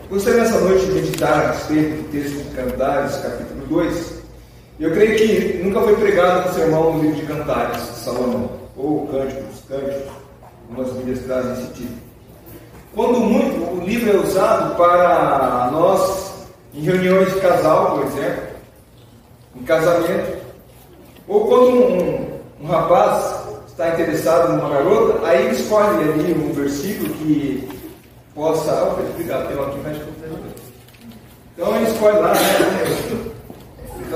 Gostaria nessa noite de meditar a respeito do texto de Cantares, capítulo 2. Eu creio que nunca foi pregado um sermão no livro de Cantares de Salomão, ou Cânticos, algumas Bíblias trazem esse tipo. Quando muito, o livro é usado para nós, em reuniões de casal, por exemplo, em casamento, ou quando um rapaz está interessado numa garota, aí ele escolhe ali um versículo que possa... Obrigado, tem um aqui, mas... Então ele escolhe lá, né?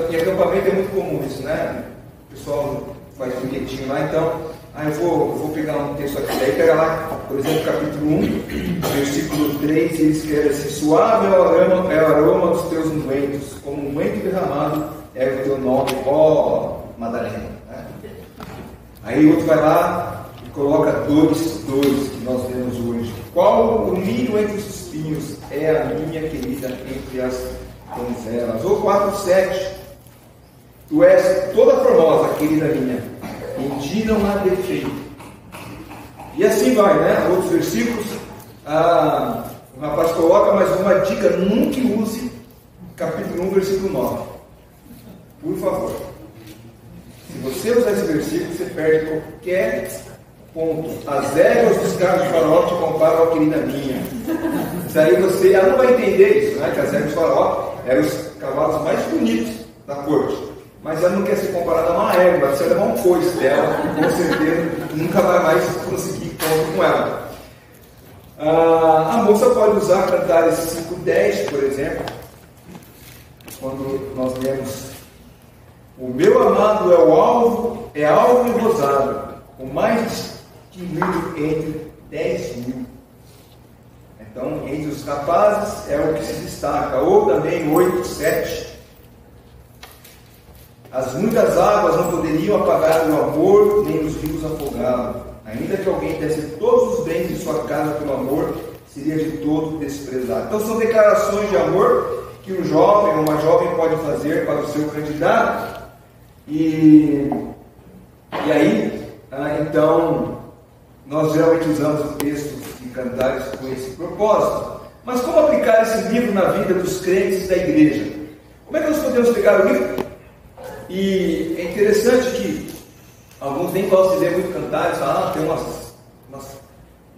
Em acampamento é muito comum isso, né? O pessoal faz um bilhetinho lá, então... eu vou pegar um texto aqui, daí pega lá, por exemplo, capítulo 1, versículo 3, e ele escreve assim: suave é o aroma dos teus ungüentos, como um unguento derramado é o teu nome, ó Madalena. Né? Aí outro vai lá e coloca 2, que nós vemos hoje. Qual o lírio entre os espinhos é a minha querida entre as donzelas. Ou 4:7, tu és toda formosa, querida minha, em ti não há defeito. E assim vai, né? Outros versículos, o rapaz coloca mais uma dica: nunca use capítulo 1, versículo 9. Por favor. Se você usar esse versículo, você perde qualquer ponto. As éguas dos carros de Faraó te comparam à querida minha. Daí você não vai entender isso, né? Que as éguas de Faraó eram os cavalos mais bonitos da corte. Mas ela não quer ser comparada a uma égua. Você levar um coice dela, com certeza nunca vai mais conseguir ponto com ela. A moça pode usar Cantares 5:10, por exemplo, quando nós lemos: o meu amado alvo e rosado, o mais distinguido entre 10.000. Então, entre os rapazes é o que se destaca. Ou também 8:7. As muitas águas não poderiam apagar o amor, nem os rios afogá-lo. Ainda que alguém desse todos os bens de sua casa pelo amor, seria de todo desprezado. Então são declarações de amor que um jovem ou uma jovem pode fazer para o seu candidato. E aí, então, nós geralmente usamos o texto de Cantares com esse propósito. Mas como aplicar esse livro na vida dos crentes da igreja? Como é que nós podemos pegar o livro? E é interessante que alguns nem gostam de ler muito Cantares, tem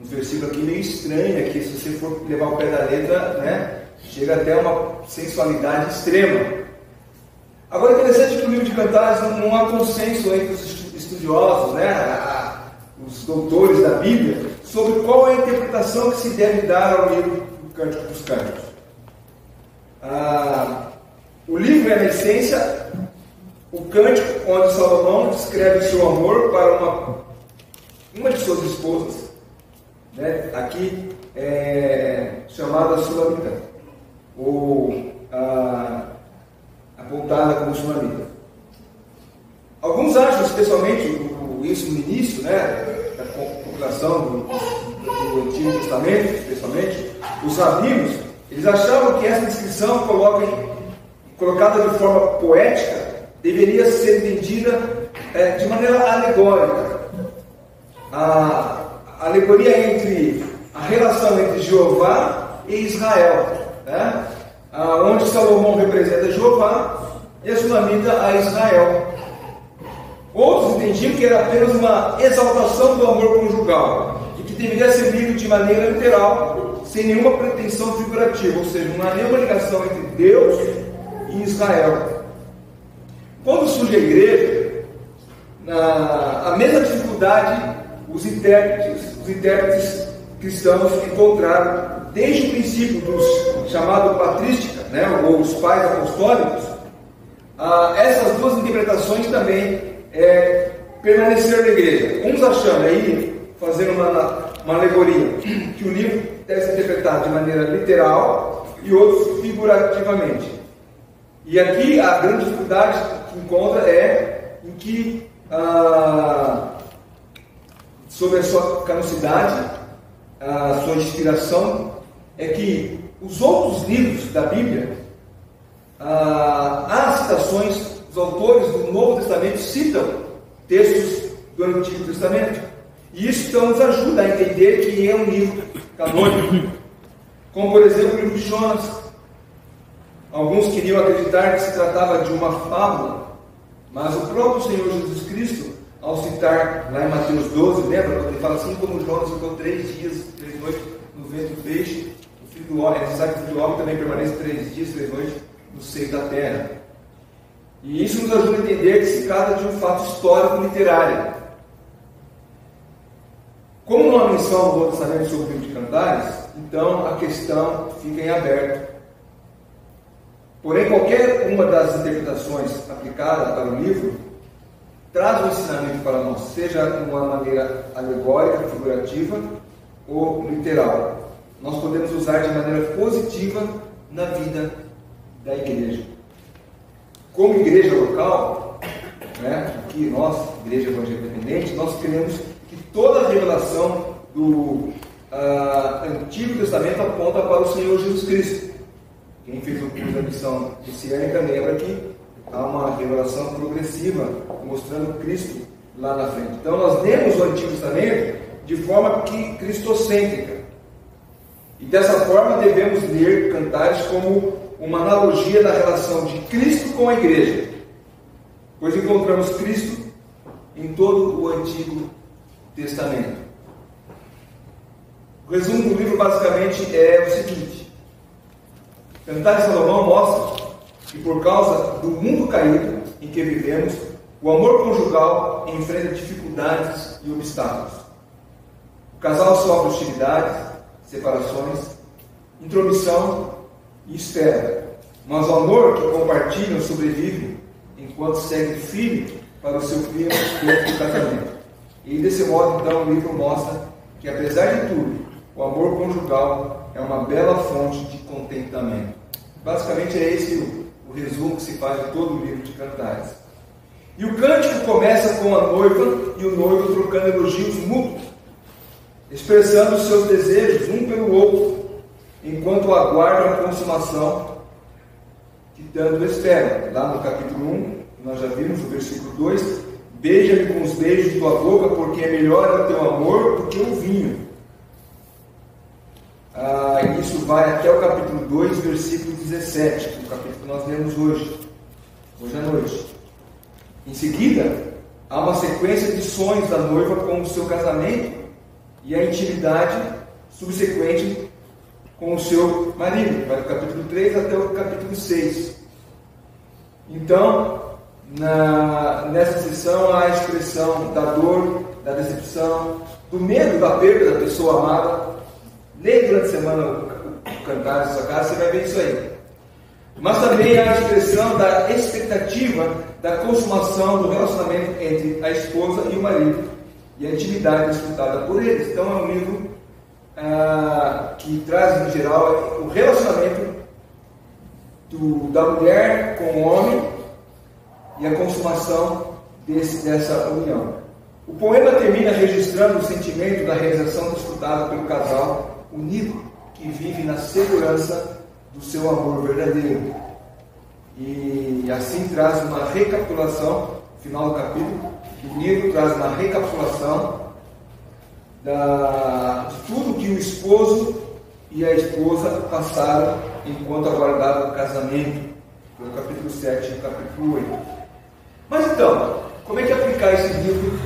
uns versículos aqui meio estranhos, que se você for levar o pé da letra, né, chega até uma sensualidade extrema. Agora é interessante que o livro de Cantares não há consenso entre os estudiosos, né, os doutores da Bíblia, sobre qual é a interpretação que se deve dar ao livro do Cântico dos Cânticos. O livro é, na essência, o cântico onde Salomão descreve seu amor para uma de suas esposas, né? Aqui chamada Sulamita, ou apontada como Sulamita. Alguns acham, especialmente isso no início, né, da população do Antigo Testamento, especialmente os rabinos, eles achavam que essa descrição colocada de forma poética deveria ser entendida de maneira alegórica. A alegoria entre a relação entre Jeová e Israel, né? Onde Salomão representa Jeová e a Sulamita a Israel. Outros entendiam que era apenas uma exaltação do amor conjugal e que deveria ser lido de maneira literal, sem nenhuma pretensão figurativa, ou seja, não há nenhuma ligação entre Deus e Israel. Quando surge a igreja, a mesma dificuldade os intérpretes cristãos encontraram desde o princípio dos chamado patrística, né, ou os pais apostólicos. Essas duas interpretações também permaneceram na igreja. Uns achando aí, fazendo uma alegoria, que o livro deve ser interpretado de maneira literal e outros figurativamente. E aqui a grande dificuldade que encontra é em que, sobre a sua canonicidade, a sua inspiração, é que os outros livros da Bíblia, há citações, os autores do Novo Testamento citam textos do Antigo Testamento. E isso então nos ajuda a entender que é um livro canônico. Como, por exemplo, o livro de Jonas. Alguns queriam acreditar que se tratava de uma fábula, mas o próprio Senhor Jesus Cristo, ao citar lá em Mateus 12, lembra? Ele fala assim: como Jonas ficou 3 dias, 3 noites no ventre do peixe, o filho do homem, sabe que o filho do homem também permanece 3 dias, 3 noites no seio da terra. E isso nos ajuda a entender que se trata de um fato histórico literário. Como não há menção no Novo Testamento sobre o livro de Cantares, então a questão fica em aberto. Porém, qualquer uma das interpretações aplicada para o livro traz um ensinamento para nós, seja de uma maneira alegórica, figurativa ou literal. Nós podemos usar de maneira positiva na vida da igreja. Como igreja local, aqui nós, Igreja Evangélica Independente, nós cremos que toda a revelação do Antigo Testamento aponta para o Senhor Jesus Cristo. Quem fez o curso da missão messiânica lembra que há uma revelação progressiva mostrando Cristo lá na frente. Então nós lemos o Antigo Testamento de forma cristocêntrica. E dessa forma devemos ler Cantares como uma analogia da relação de Cristo com a igreja, pois encontramos Cristo em todo o Antigo Testamento. O resumo do livro basicamente é o seguinte: Cantares de Salomão mostra que por causa do mundo caído em que vivemos, o amor conjugal enfrenta dificuldades e obstáculos. O casal sofre hostilidades, separações, intromissão e espera, mas o amor que compartilham sobrevive enquanto segue firme para o seu clima dentro do casamento. E desse modo, então, o livro mostra que, apesar de tudo, o amor conjugal é uma bela fonte de contentamento. Basicamente é esse o resumo que se faz de todo o livro de Cantares. E o cântico começa com a noiva e o noivo trocando elogios mútuos, expressando os seus desejos um pelo outro, enquanto aguardam a consumação que tanto esperam. Lá no capítulo 1, nós já vimos o versículo 2: beija-me com os beijos de tua boca, porque é melhor o teu amor do que o vinho. Isso vai até o capítulo 2, versículo 17, o capítulo que nós lemos hoje à noite. Em seguida, há uma sequência de sonhos da noiva com o seu casamento e a intimidade subsequente com o seu marido. Vai do capítulo 3 até o capítulo 6. Então, nessa sessão há a expressão da dor, da decepção, do medo da perda da pessoa amada. Leia durante a semana o Cantares da sua casa, você vai ver isso aí. Mas também há a expressão da expectativa da consumação do relacionamento entre a esposa e o marido e a intimidade desfrutada por eles. Então é um livro que traz, em geral, o relacionamento da mulher com o homem e a consumação dessa união. O poema termina registrando o sentimento da realização desfrutada pelo casal unido, que vive na segurança do seu amor verdadeiro. E assim traz uma recapitulação, no final do capítulo, o livro traz uma recapitulação de tudo que o esposo e a esposa passaram enquanto aguardavam o casamento, do capítulo 7 e capítulo 8. Mas então, como é que aplicar esse livro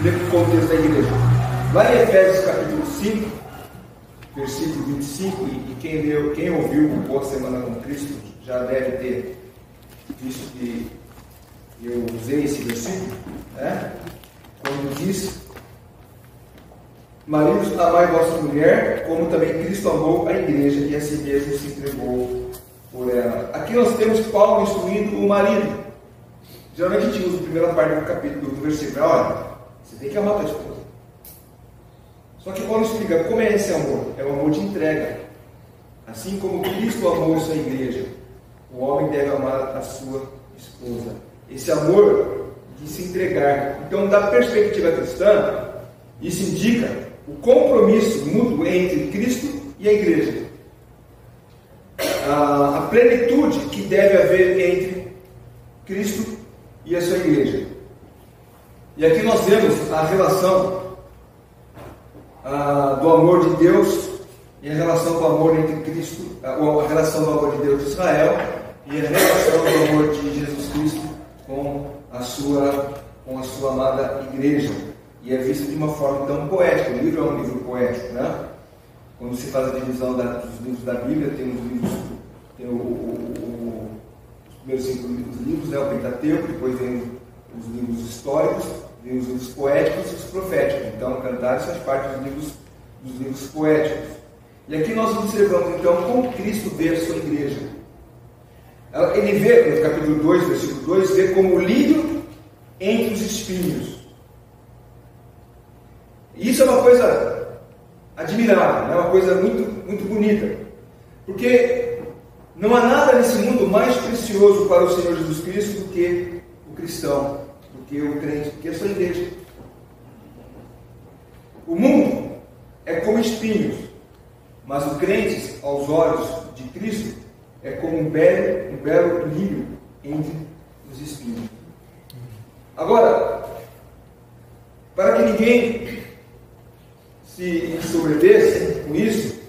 no contexto da igreja? Lá em Efésios capítulo 5, versículo 25, e quem ouviu o Boa Semana com Cristo já deve ter visto que eu usei esse versículo, quando diz: maridos, amai vossa mulher, como também Cristo amou a igreja e a si mesmo se entregou por ela. Aqui nós temos Paulo instruindo o marido. Geralmente a gente usa a primeira parte do capítulo, do versículo: olha, você tem que amar a tua esposa. Só que Paulo explica como é esse amor. É o amor de entrega. Assim como Cristo amou a sua igreja, o homem deve amar a sua esposa. Esse amor de se entregar. Então, da perspectiva cristã, isso indica o compromisso mútuo entre Cristo e a igreja. A plenitude que deve haver entre Cristo e a sua igreja. E aqui nós vemos a relação do amor de Deus e a relação do amor entre Cristo, a relação do amor de Deus e Israel, e a relação do amor de Jesus Cristo com a sua amada igreja. E é visto de uma forma tão poética. O livro é um livro poético, né? Quando se faz a divisão dos livros da Bíblia, tem os livros, tem os primeiros 5 livros, né? O Pentateuco, depois vem os livros históricos, vem os livros poéticos e os proféticos. Então, Cantares faz parte dos livros poéticos. E aqui nós observamos, então, como Cristo vê a sua igreja. Ele vê, no capítulo 2, versículo 2, vê como o lírio entre os espinhos. E isso é uma coisa admirável, é uma coisa muito, muito bonita. Porque não há nada nesse mundo mais precioso para o Senhor Jesus Cristo do que o cristão, do que o crente, do que a sua igreja. O mundo é como espinhos, mas o crente, aos olhos de Cristo, é como um belo lírio entre os espinhos. Agora, para que ninguém se sobreveja com isso,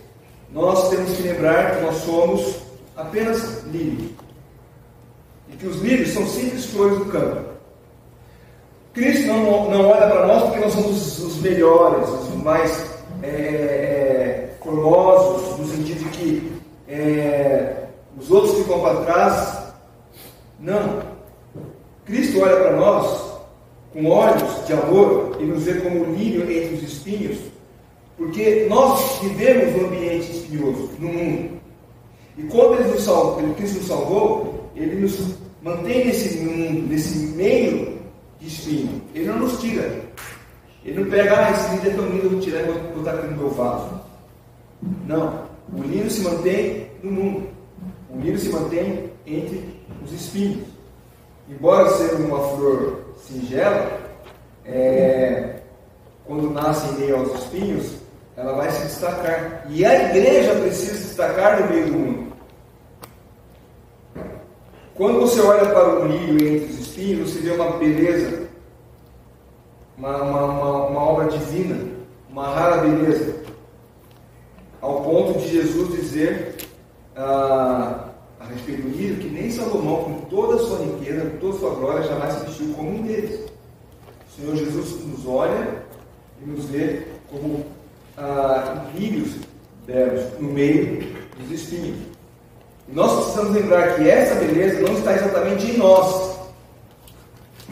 nós temos que lembrar que nós somos apenas lírios. E que os lírios são simples flores do campo. Cristo não olha para nós porque nós somos os melhores, os mais formosos, no sentido de que os outros ficam para trás. Não. Cristo olha para nós com olhos de amor e nos vê como o lírio entre os espinhos, porque nós vivemos num ambiente espinhoso, no mundo. E quando Cristo nos salvou, Ele nos mantém nesse mundo, nesse meio de espinho. Ele não nos tira. Ele não pega, esse lírio é tão lindo, eu vou tirar e vou botar aqui no meu vaso. Não. O lírio se mantém no mundo. O lírio se mantém entre os espinhos. Embora seja uma flor singela, quando nasce em meio aos espinhos, ela vai se destacar. E a igreja precisa se destacar no meio do mundo. Quando você olha para o lírio entre os espinhos, você vê uma beleza, uma obra divina, uma rara beleza, ao ponto de Jesus dizer a respeito do lírio que nem Salomão, com toda a sua riqueza, com toda a sua glória, jamais se vestiu como um deles. O Senhor Jesus nos olha e nos vê como lírios belos no meio dos espinhos. E nós precisamos lembrar que essa beleza não está exatamente em nós.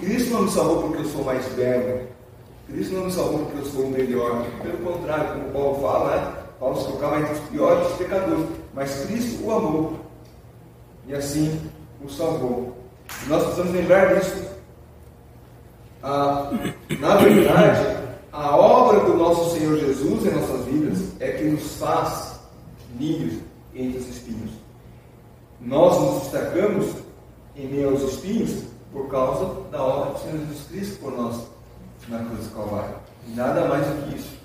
Cristo não me salvou porque eu sou mais belo. Cristo não me salvou porque eu sou o melhor. Pelo contrário, como Paulo fala, né? Paulo se colocava entre os piores dos pecadores. Mas Cristo o amou. E assim o salvou. E nós precisamos lembrar disso. Na verdade, a obra do nosso Senhor Jesus em nossas vidas é que nos faz lírios entre os espinhos. Nós nos destacamos em meio aos espinhos por causa da obra do Senhor Jesus Cristo por nós na cruz do Calvário. E nada mais do que isso.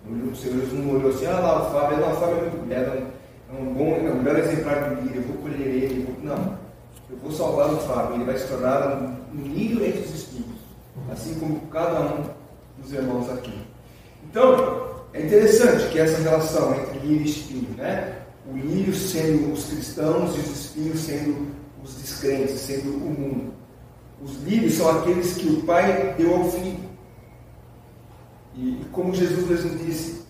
O Senhor Jesus não olhou assim, lá o Fábio é muito belo, é um belo exemplar do lírio, eu vou colher ele, não. Eu vou salvar o Fábio, ele vai se tornar um lírio entre os espinhos, assim como cada um dos irmãos aqui. Então, é interessante que essa relação entre lírio e espinho, né? O lírio sendo os cristãos e os espinhos sendo os descrentes, sendo o mundo. Os lírios são aqueles que o Pai deu ao Filho. E como Jesus mesmo disse,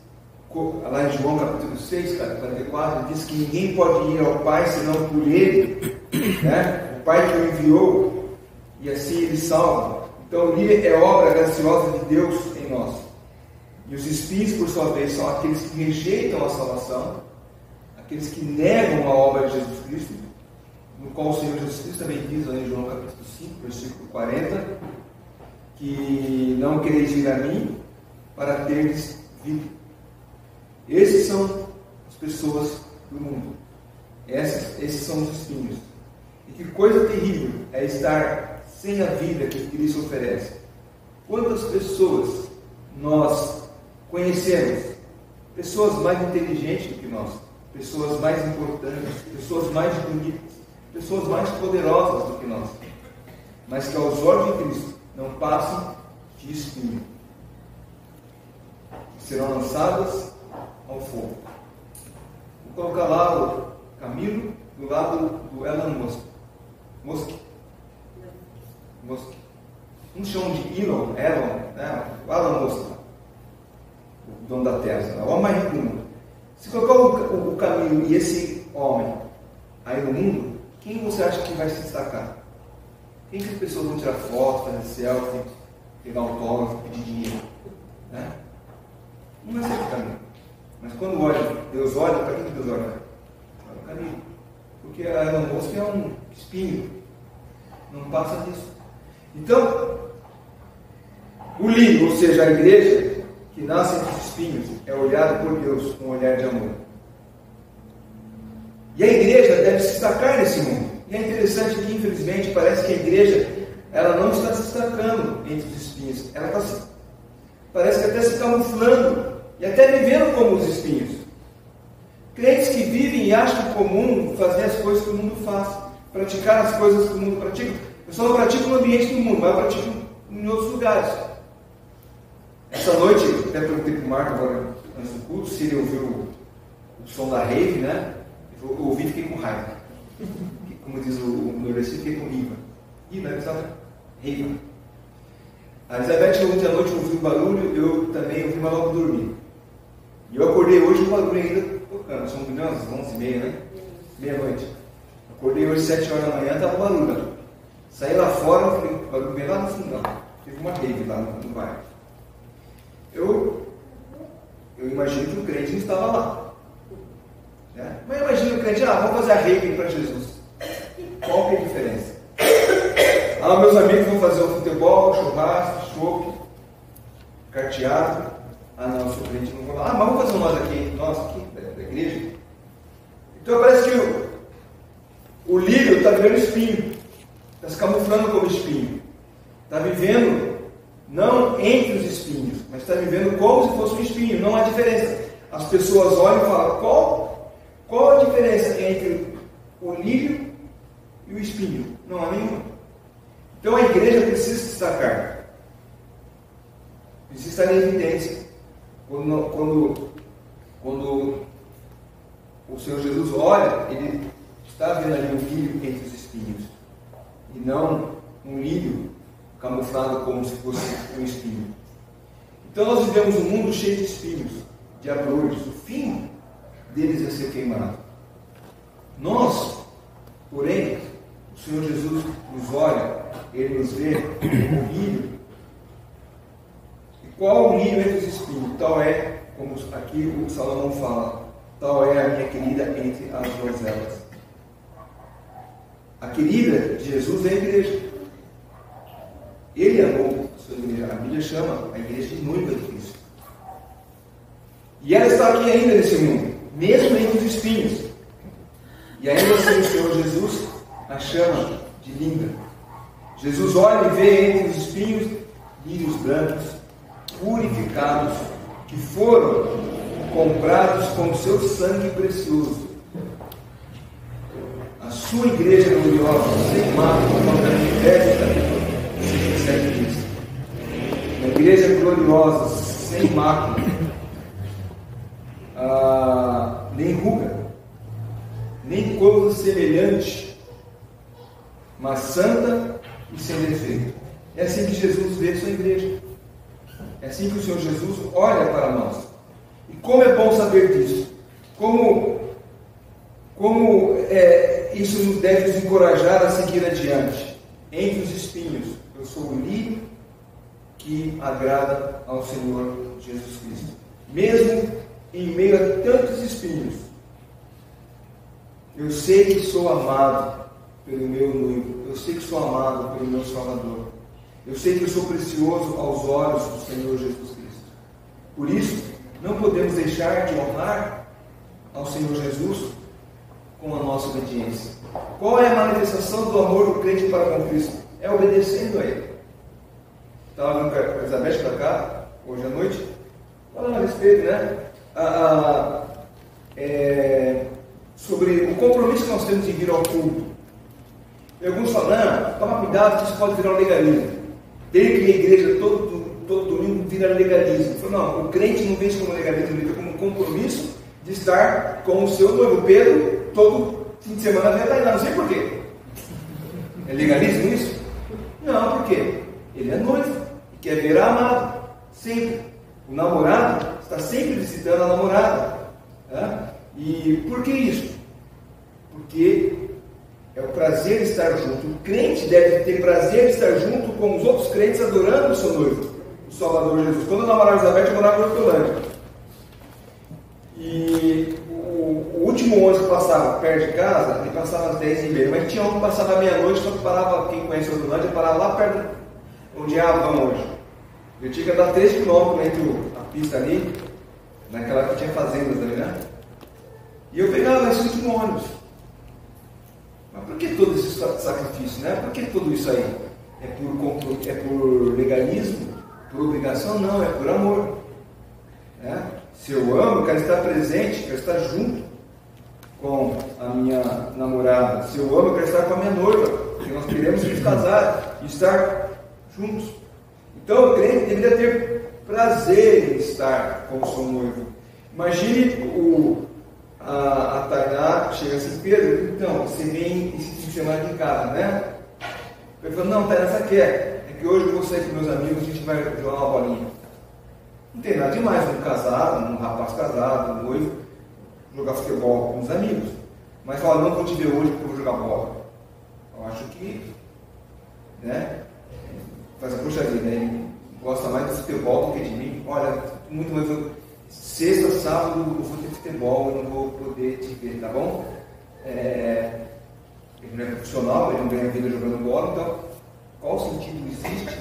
lá em João capítulo 6, 44, ele diz que ninguém pode ir ao Pai senão por Ele, né? O Pai que o enviou, e assim Ele salva. Então o lírio é obra graciosa de Deus em nós. E os espinhos, por sua vez, são aqueles que rejeitam a salvação, aqueles que negam a obra de Jesus Cristo, no qual o Senhor Jesus Cristo também diz lá em João capítulo 5, versículo 40, que não quereis vir a mim para teres vida. Esses são as pessoas do mundo. Esses são os espinhos. E que coisa terrível é estar sem a vida que Cristo oferece. Quantas pessoas nós conhecemos? Pessoas mais inteligentes do que nós, pessoas mais importantes, pessoas mais bonitas, pessoas mais poderosas do que nós, mas que aos olhos de Cristo não passam de espinho, serão lançadas ao fogo. Vou colocar lá o Camilo do lado do Elon Musk. Uns chamam de Elon, né? O Elon Musk, o dono da Tesla, o homem mais rico do mundo. Se colocar o Camilo e esse homem aí no mundo, quem você acha que vai se destacar? Quem que as pessoas vão tirar foto, fazer selfie, pegar autógrafo, pedir dinheiro? Né? Não vai ser o Camilo. Mas quando Deus olha, para quem Deus olha? Para o Camilo. Porque a Elon Musk é um espinho. Não passa disso. Então, o lírio, ou seja, a igreja que nasce entre os espinhos, é olhada por Deus com um olhar de amor. E a igreja deve se destacar nesse mundo. E é interessante que, infelizmente, parece que a igreja ela não está se destacando entre os espinhos. Ela está parece que até se camuflando e até vivendo como os espinhos. Crentes que vivem e acham comum fazer as coisas que o mundo faz, praticar as coisas que o mundo pratica. Eu só não pratico no ambiente do mundo, mas eu pratico em outros lugares. Essa noite, até perguntei para o Marco agora antes do culto, se ele ouviu o som da rave, né? Eu ouvi e fiquei com raiva. Como diz o nordestino, fiquei com riva. Riva, sabe? Riva. A Elizabeth ontem à noite ouviu o barulho, eu também ouvi, mas logo dormi. E eu acordei hoje o barulho ainda tocando. São umas 11h30, né? Meia-noite. Acordei hoje 7 horas da manhã, estava barulho. Saí lá fora, falei, o barulho veio lá no fundão. Teve uma rave lá no bairro. Eu imagino que o crente não estava lá. Né? Mas imagina o crente, vamos fazer a rave para Jesus. Qual que é a diferença? Meus amigos vão fazer o futebol, churrasco, chope, carteado. Não, sou crente, não vou lá. Mas vamos fazer nós aqui da igreja. Então parece que o lírio está virando espinho. Está se camuflando como espinho. Está vivendo não entre os espinhos, mas está vivendo como se fosse um espinho. Não há diferença. As pessoas olham e falam, qual a diferença entre o lírio e o espinho? Não há nenhuma. Então a igreja precisa se destacar. Precisa estar em evidência. Quando o Senhor Jesus olha, Ele está vendo ali um lírio entre os espinhos. E não um lírio camuflado como se fosse um espinho. Então nós vivemos um mundo cheio de espinhos, de abrolhos. O fim deles é ser queimado. Nós, porém, o Senhor Jesus nos olha, Ele nos vê como lírio. E qual o lírio entre os espinhos? Tal é, como aqui o Salomão fala, tal é a minha querida entre as donzelas. A querida de Jesus é a igreja. Ele amou a sua igreja. A Bíblia chama a igreja de noiva de Cristo. E ela está aqui ainda nesse mundo, mesmo entre os espinhos. E ainda assim o Senhor Jesus a chama de linda. Jesus olha e vê entre os espinhos lírios brancos, purificados, que foram comprados com o seu sangue precioso. A sua igreja gloriosa, sem mácula, como Efésios 6:7 diz. Uma igreja gloriosa, sem mácula, nem ruga, nem coisa semelhante, mas santa e sem defeito. É assim que Jesus vê a sua igreja. É assim que o Senhor Jesus olha para nós. E como é bom saber disso. Como isso nos deve nos encorajar a seguir adiante. Entre os espinhos, eu sou o lírio que agrada ao Senhor Jesus Cristo. Mesmo em meio a tantos espinhos, eu sei que sou amado pelo meu noivo. Eu sei que sou amado pelo meu Salvador. Eu sei que eu sou precioso aos olhos do Senhor Jesus Cristo. Por isso, não podemos deixar de honrar ao Senhor Jesus com a nossa obediência. Qual é a manifestação do amor do crente para com Cristo? É obedecendo a Ele. Estava vindo com a Elizabeth para cá, hoje à noite, falando a respeito, né? Sobre o compromisso que nós temos de vir ao culto. E alguns falam, toma cuidado que isso pode virar um legalismo. Desde que a igreja todo domingo vira legalismo. Eu falo, não, o crente não vê isso como legalismo, ele vê como um compromisso de estar com o seu noivo. Pedro, todo fim de semana, vai estar lá, não sei porquê. É legalismo isso? Não, por quê? Ele é noivo e quer ver a amada, sempre. O namorado está sempre visitando a namorada. Né? E por que isso? Porque é o prazer de estar junto. O crente deve ter prazer de estar junto com os outros crentes adorando o seu noivo, o Salvador Jesus. Quando eu namorava Elizabeth, eu morava em Hortolândia. E o último ônibus que passava perto de casa, ele passava às 10h30. Mas tinha um que passava à meia-noite, só que parava, quem conhece Hortolândia, parava lá perto onde é a Avão hoje. Eu tinha que andar 3 km entre a pista ali, naquela que tinha fazendas ali, né? E eu pegava esse último ônibus. Mas por que todo esse sacrifício, né? Por que tudo isso aí? É por legalismo? Por obrigação? Não, é por amor. Né? Se eu amo, eu quero estar presente, quero estar junto com a minha namorada. Se eu amo, eu quero estar com a minha noiva, porque nós queremos nos casar e estar juntos. Então, o crente deveria ter prazer em estar com o seu noivo. Imagine a Tainá chega assim: Pedro, então, você vem esse fim de semana aqui em casa, né? Ele falou: não, Tainá, sabe o que é? É que hoje eu vou sair com meus amigos, a gente vai jogar uma bolinha. Não tem nada demais um casado, um rapaz casado, um noivo, jogar futebol com os amigos. Mas fala: não vou te ver hoje porque eu vou jogar bola. Eu acho que, né? Faz a puxa vida, ele gosta mais do futebol do que de mim. Olha, muito mais. Sexta, sábado, eu vou ter futebol, eu não vou poder te ver, tá bom? Ele não é profissional, ele não ganha vida jogando bola, então qual sentido existe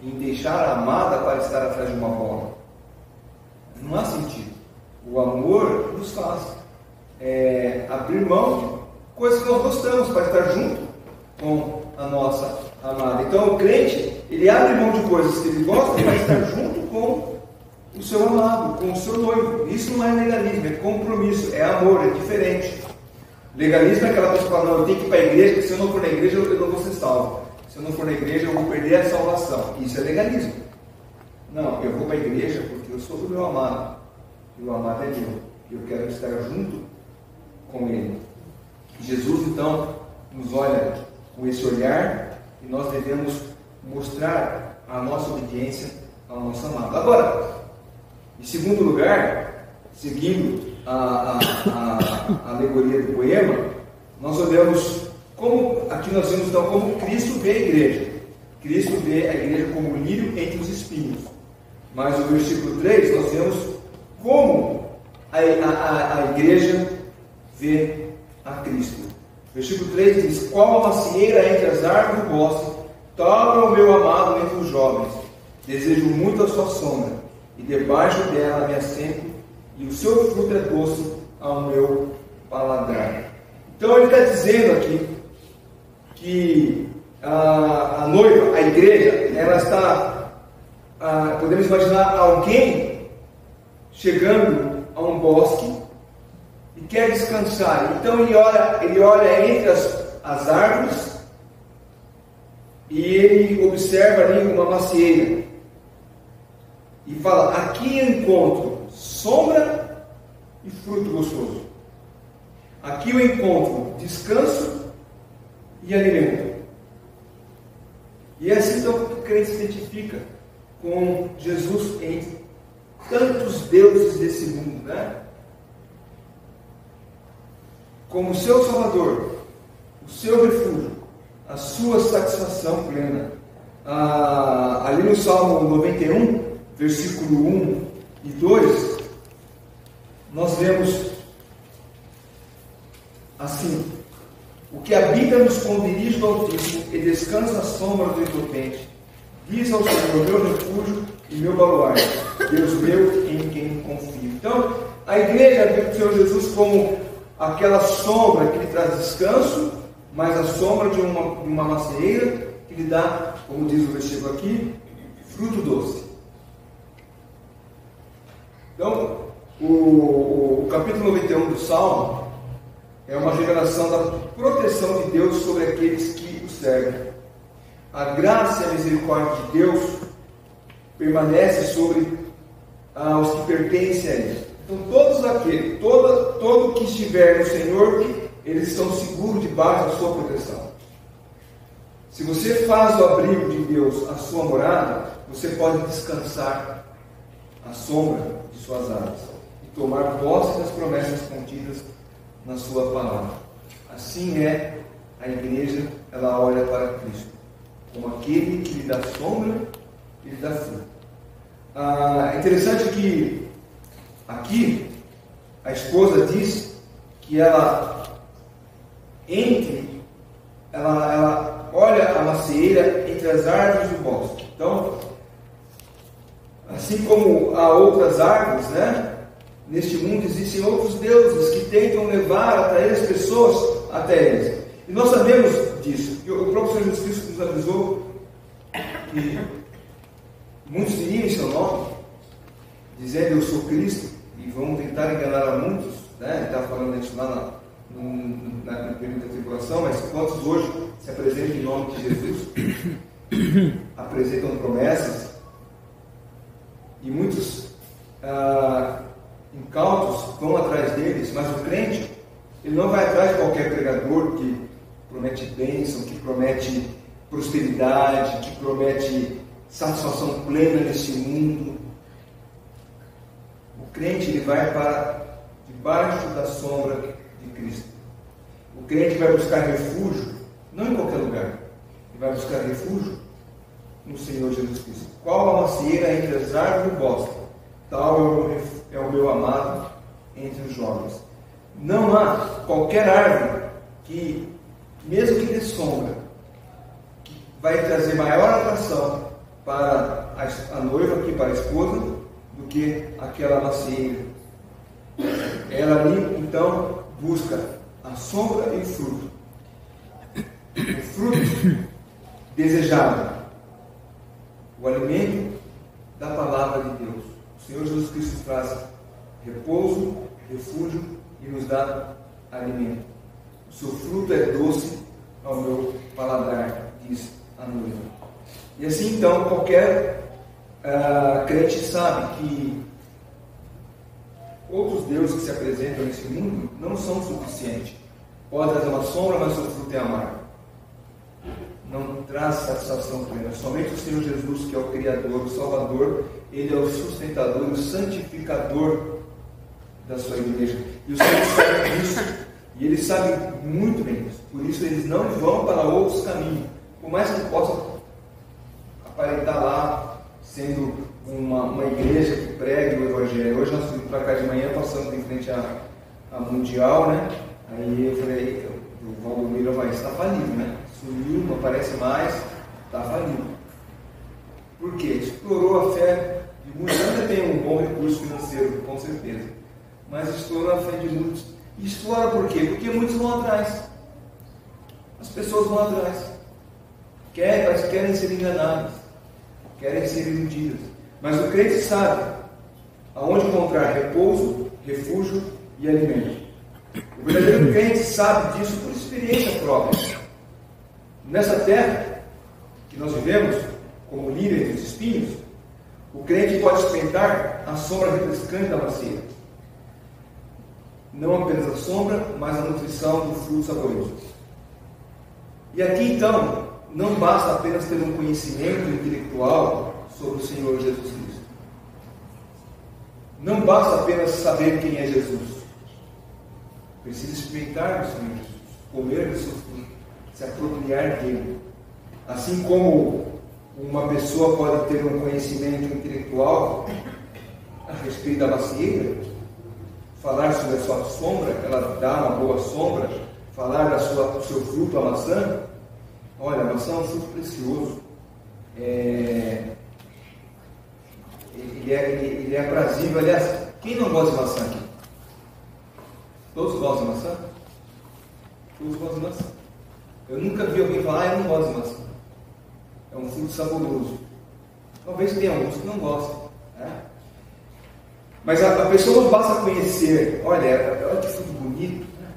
em deixar a amada para estar atrás de uma bola? Não há sentido. O amor nos faz abrir mão de coisas que nós gostamos para estar junto com a nossa amada. Então o crente, ele abre mão de coisas que ele gosta para estar junto com o seu amado, com o seu noivo. Isso não é legalismo, é compromisso, é amor, é diferente. Legalismo é aquela pessoa que fala: não, eu tenho que ir para a igreja, porque se eu não for na igreja eu não vou ser salvo. Se eu não for na igreja eu vou perder a salvação. Isso é legalismo. Não, eu vou para a igreja porque eu sou do meu amado, e o amado é meu, e eu quero estar junto com ele. Jesus então nos olha com esse olhar e nós devemos mostrar a nossa obediência ao nosso amado. Agora, em segundo lugar, seguindo a alegoria do poema, nós olhamos aqui nós vemos então como Cristo vê a igreja. Cristo vê a igreja como um lírio entre os espinhos. Mas no versículo 3 nós vemos como a igreja vê a Cristo. Versículo 3 diz: qual a macieira entre as árvores do bosque, tal é o meu amado entre os jovens. Desejo muito a sua sombra, e debaixo dela me assento, e o seu fruto é doce ao meu paladar. Então ele está dizendo aqui que a noiva, a igreja, ela está, podemos imaginar alguém chegando a um bosque e quer descansar. Então ele olha entre as árvores e ele observa ali uma macieira e fala: aqui eu encontro sombra e fruto gostoso. Aqui eu encontro descanso e alimento. E é assim então que o crente se identifica com Jesus entre tantos deuses desse mundo, né? Como o seu Salvador, o seu refúgio, a sua satisfação plena. Ali no Salmo 91, versículo 1 e 2, nós vemos assim: o que habita no esconderijo do Altíssimo e descansa à sombra do Onipotente, diz ao Senhor: meu refúgio e meu baluarte, Deus meu em quem confio. Então, a igreja vê o Senhor Jesus como aquela sombra que lhe traz descanso, mas a sombra de uma macieira que lhe dá, como diz o versículo aqui, fruto doce. Então, o capítulo 91 do Salmo é uma revelação da proteção de Deus sobre aqueles que o servem. A graça e a misericórdia de Deus permanece sobre os que pertencem a Ele. Então todo que estiver no Senhor, eles estão seguros debaixo da sua proteção. Se você faz do abrigo de Deus a sua morada, você pode descansar à sombra de suas asas e tomar posse das promessas contidas na sua palavra. Assim é a igreja, ela olha para Cristo como aquele que lhe dá sombra e lhe dá fruto. É interessante que aqui a esposa diz que ela olha a macieira entre as árvores do bosque. Então, assim como há outras árvores, né? Neste mundo existem outros deuses que tentam levar, atrair as pessoas até eles. E nós sabemos disso. O próprio Senhor Jesus Cristo nos avisou que muitos viriam em seu nome, dizendo eu sou Cristo, e vão tentar enganar a muitos, né? Ele estava falando isso lá na período da tribulação, mas quantos hoje se apresentam em nome de Jesus, apresentam promessas, e muitos incautos vão atrás deles, mas o crente, ele não vai atrás de qualquer pregador que promete bênção, que promete prosperidade, que promete satisfação plena nesse mundo. O crente, ele vai para debaixo da sombra de Cristo. O crente vai buscar refúgio, não em qualquer lugar, ele vai buscar refúgio no Senhor Jesus Cristo. Qual a macieira entre as árvores do bosque, tal é o meu amado entre os jovens. Não há qualquer árvore que, mesmo que dê sombra, que vai trazer maior atração para a noiva, aqui para a esposa, do que aquela macieira. Ela ali, então, busca a sombra e o fruto. O fruto desejado, o alimento da palavra de Deus. O Senhor Jesus Cristo traz repouso, refúgio e nos dá alimento. O seu fruto é doce ao meu paladar, diz a noiva. E assim, então, qualquer crente sabe que outros deuses que se apresentam nesse mundo não são suficientes. Pode trazer uma sombra, mas o seu fruto é amargo. Não traz satisfação plena. Somente o Senhor Jesus, que é o Criador, o Salvador, Ele é o sustentador, o santificador da sua igreja. E os crentes sabem disso, e eles sabem muito bem isso. Por isso eles não vão para outros caminhos. Por mais que possam aparentar lá, sendo uma igreja que prega o Evangelho. Hoje nós fomos para cá de manhã, passando em frente à Mundial, né? Aí eu falei, o Valdomiro vai, está falido, né? Sumiu, não aparece mais, está falido. Por quê? Explorou a fé de muitos. Ainda tem um bom recurso financeiro, com certeza. Mas explorou a fé de muitos. E explora por quê? Porque muitos vão atrás. As pessoas vão atrás. Querem ser enganadas. Querem ser iludidas. Mas o crente sabe aonde encontrar repouso, refúgio e alimento. O verdadeiro crente sabe disso por experiência própria. Nessa terra que nós vivemos, como líder dos espinhos, o crente pode experimentar a sombra refrescante da macieira. Não apenas a sombra, mas a nutrição do fruto saboroso. E aqui então, não basta apenas ter um conhecimento intelectual sobre o Senhor Jesus Cristo. Não basta apenas saber quem é Jesus. Precisa experimentar o Senhor Jesus, comer do seu fruto, se apropriar dele. Assim como uma pessoa pode ter um conhecimento intelectual a respeito da macieira, falar sobre a sua sombra, ela dá uma boa sombra, falar do seu fruto, a maçã. Olha, a maçã é um fruto precioso. Ele é aprazível. Aliás, quem não gosta de maçã aqui? Todos gostam de maçã? Todos gostam de maçã. Eu nunca vi alguém falar, eu não gosto de maçã. É um fruto saboroso. Talvez tenha alguns que não gostam, né? Mas a pessoa não basta conhecer, olha que fruto bonito, né?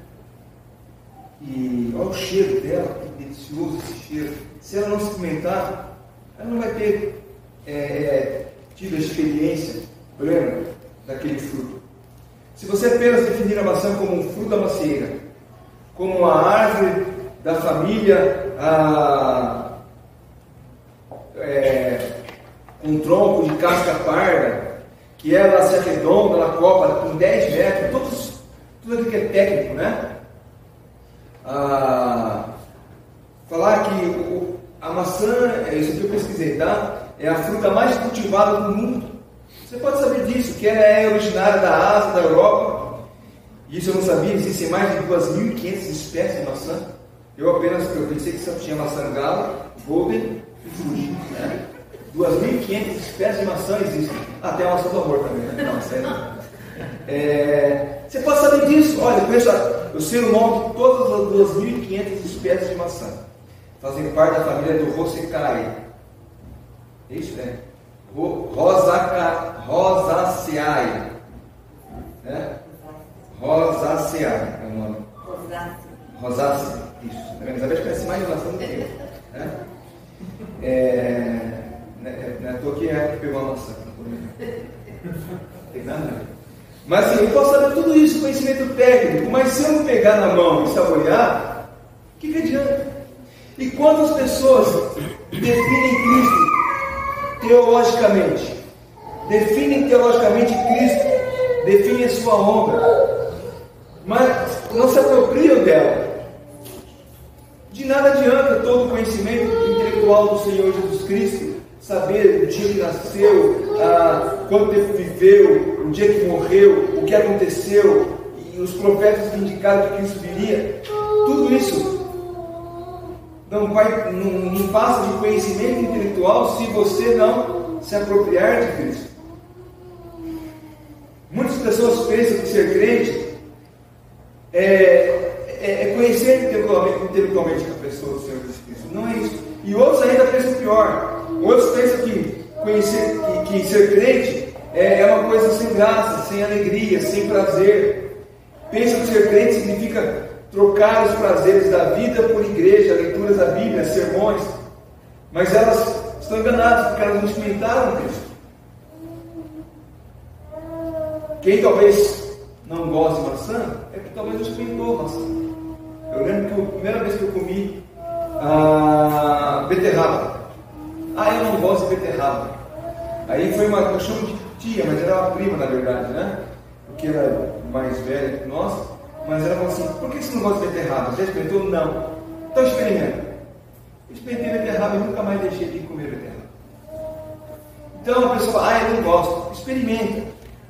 E olha o cheiro dela, que delicioso esse cheiro. Se ela não experimentar, ela não vai ter tido a experiência plena daquele fruto. Se você apenas definir a maçã como um fruto da macieira, como a árvore da família, um tronco de casca parda, que ela se arredonda, ela copa com 10 metros, tudo aquilo que é técnico, né? Falar que a maçã, é isso que eu pesquisei, tá? É a fruta mais cultivada do mundo. Você pode saber disso, que ela é originária da Ásia, da Europa. Isso eu não sabia, existem mais de 2.500 espécies de maçã. Eu pensei que só tinha maçã gala, golden e fuji, né? 2.500 espécies de maçã existem. Até a maçã do amor também, né? Não, sério. Você pode saber disso. Olha, eu sei o nome de todas as 2.500 espécies de maçã. Fazem parte da família do Rosaceae. Isso, né? Rosaceae. Né? Rosaceae é o nome. Rosácea. Isso. A Elizabeth conhece mais de maçã do que eu. Não é à toa que é que pegou a maçã. Não tem nada a ver. Mas assim, eu posso saber tudo isso, conhecimento técnico, mas se eu não pegar na mão e saborear, o que adianta? E quantas pessoas definem Cristo teologicamente? Definem teologicamente Cristo, definem a sua obra, mas não se apropriam dela. De nada adianta todo o conhecimento intelectual do Senhor Jesus Cristo, saber o dia que nasceu, quanto tempo viveu, o dia que morreu, o que aconteceu, e os profetas que indicaram que Cristo viria. Tudo isso não passa de conhecimento intelectual se você não se apropriar de Cristo. Muitas pessoas pensam que ser crente é conhecer intelectualmente a pessoa do Senhor Jesus Cristo. Não é isso. E outros ainda pensam pior. Outros pensam que ser crente é uma coisa sem graça, sem alegria, sem prazer. Pensam que ser crente significa trocar os prazeres da vida por igreja, leituras da Bíblia, sermões. Mas elas estão enganadas porque elas não experimentaram Cristo. Quem talvez não goste de maçã é que talvez não experimentou maçã. Eu lembro que a primeira vez que eu comi beterraba. Eu não gosto de beterraba. Aí foi eu chamo de tia, mas era uma prima na verdade, né? Porque era mais velha que nós. Mas ela falou assim: por que você não gosta de beterraba? Já experimentou? Não. Então experimenta. Eu experimentei beterraba e nunca mais deixei de comer beterraba. Então a pessoa fala: eu não gosto. Experimenta.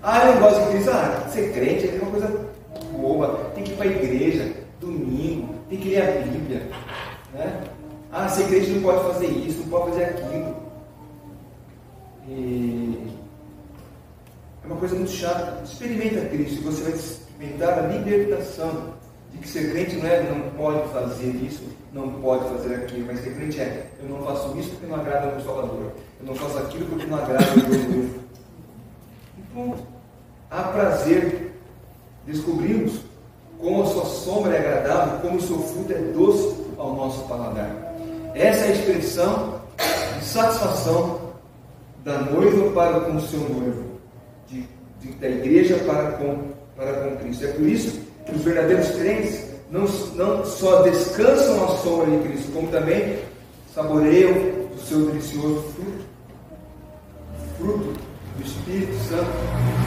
Eu não gosto de Cristo. Ser crente é uma coisa boa. Tem que ir para a igreja, domingo, tem que ler a Bíblia, né? Ser crente não pode fazer isso, não pode fazer aquilo. É uma coisa muito chata. Experimenta Cristo e você vai experimentar a libertação de que ser crente não pode fazer isso, não pode fazer aquilo, mas ser crente eu não faço isso porque não agrada ao meu Salvador, eu não faço aquilo porque não agrada ao meu Deus. E ponto. Há prazer. Descobrimos como a sua sombra é agradável, como o seu fruto é doce ao nosso paladar. Essa é a expressão de satisfação da noiva para com o seu noivo, da igreja para com Cristo. É por isso que os verdadeiros crentes não só descansam à sombra de Cristo, como também saboreiam o seu delicioso fruto do Espírito Santo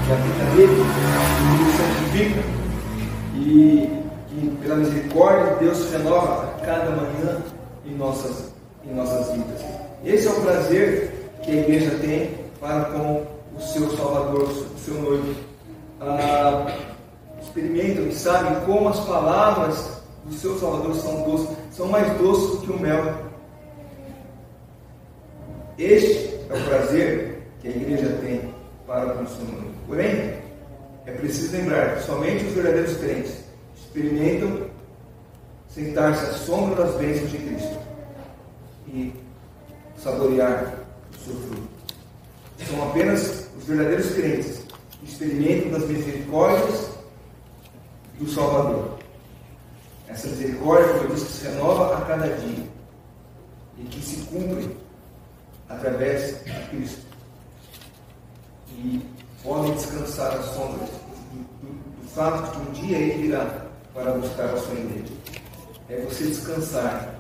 que habita nele, que o santifica, e pela misericórdia Deus renova a cada manhã em nossas vidas. Esse é o prazer que a igreja tem para com o seu Salvador, o seu noivo. Experimentam e sabem como as palavras do seu Salvador são doces, são mais doces do que o mel. Este é o prazer que a igreja tem para com o seu noivo. Porém, é preciso lembrar que somente os verdadeiros crentes experimentam sentar-se à sombra das bênçãos de Cristo e saborear o seu fruto. São apenas os verdadeiros crentes que experimentam das misericórdias do Salvador. Essa misericórdia, como eu disse, que se renova a cada dia e que se cumpre através de Cristo. E podem descansar às sombras do fato de que um dia Ele virá para buscar a sua igreja. É você descansar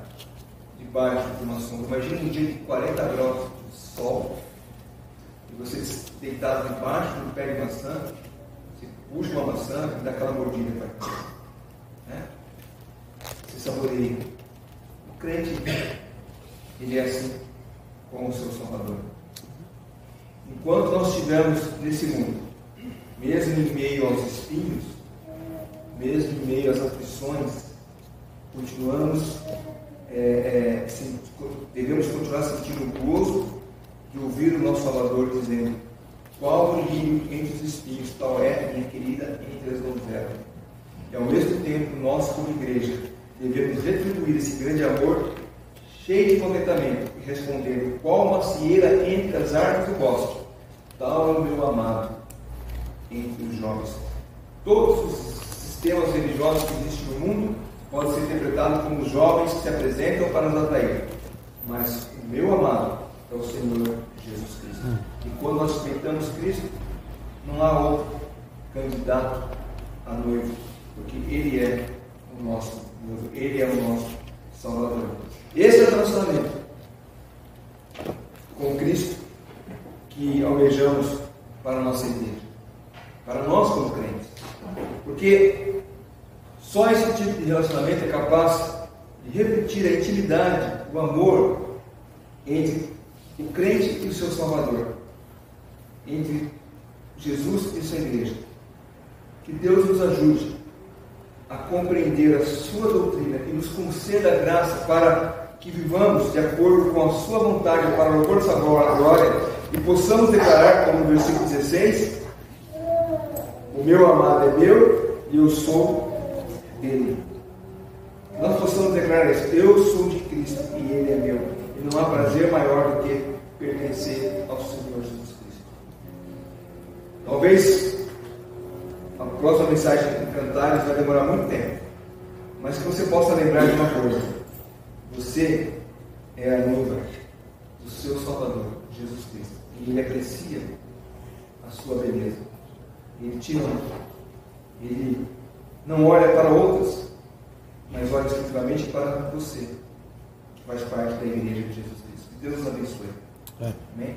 debaixo de uma sombra. Imagine um dia de 40 graus de sol, e você deitado debaixo de um pé de maçã, você puxa uma maçã e dá aquela mordida para cá. Né? Você saboreia. O crente, ele é assim com o seu Salvador. Enquanto nós estivermos nesse mundo, mesmo em meio aos espinhos, mesmo em meio às aflições, continuamos, devemos continuar sentindo o gozo de ouvir o nosso Salvador dizendo: qual o lírio entre os espinhos, tal é, minha querida, entre as donzelas. E ao mesmo tempo, nós como igreja devemos retribuir esse grande amor cheio de contentamento e respondendo: qual macieira entre as árvores do bosque, tal é o meu amado entre os jovens. Todos os sistemas religiosos que existem no mundo podem ser interpretados como os jovens que se apresentam para nos atrair, mas o meu amado é o Senhor Jesus Cristo. E quando nós respeitamos Cristo, não há outro candidato a noivo, porque Ele é o nosso noivo, Ele é o nosso Salvador. Esse é o relacionamento com Cristo que almejamos para a nossa igreja, para nós como crentes. Porque só esse tipo de relacionamento é capaz de repetir a intimidade, o amor entre o crente e o seu Salvador, entre Jesus e sua igreja. Que Deus nos ajude a compreender a sua doutrina e nos conceda a graça para que vivamos de acordo com a sua vontade para o louvor da sua glória e possamos declarar, como no versículo 16: o meu amado é meu e eu sou dele. Nós possamos declarar isso: eu sou de Cristo e Ele é meu. E não há prazer maior do que pertencer ao Senhor Jesus Cristo. Talvez a próxima mensagem em Cantares vai demorar muito tempo, mas que você possa lembrar de uma coisa: você é a noiva do seu Salvador, Jesus Cristo, e Ele aprecia a sua beleza. Ele te ama. Ele não olha para outros, mas olha exclusivamente para você, que faz parte da igreja de Jesus Cristo. Que Deus nos abençoe. Amém?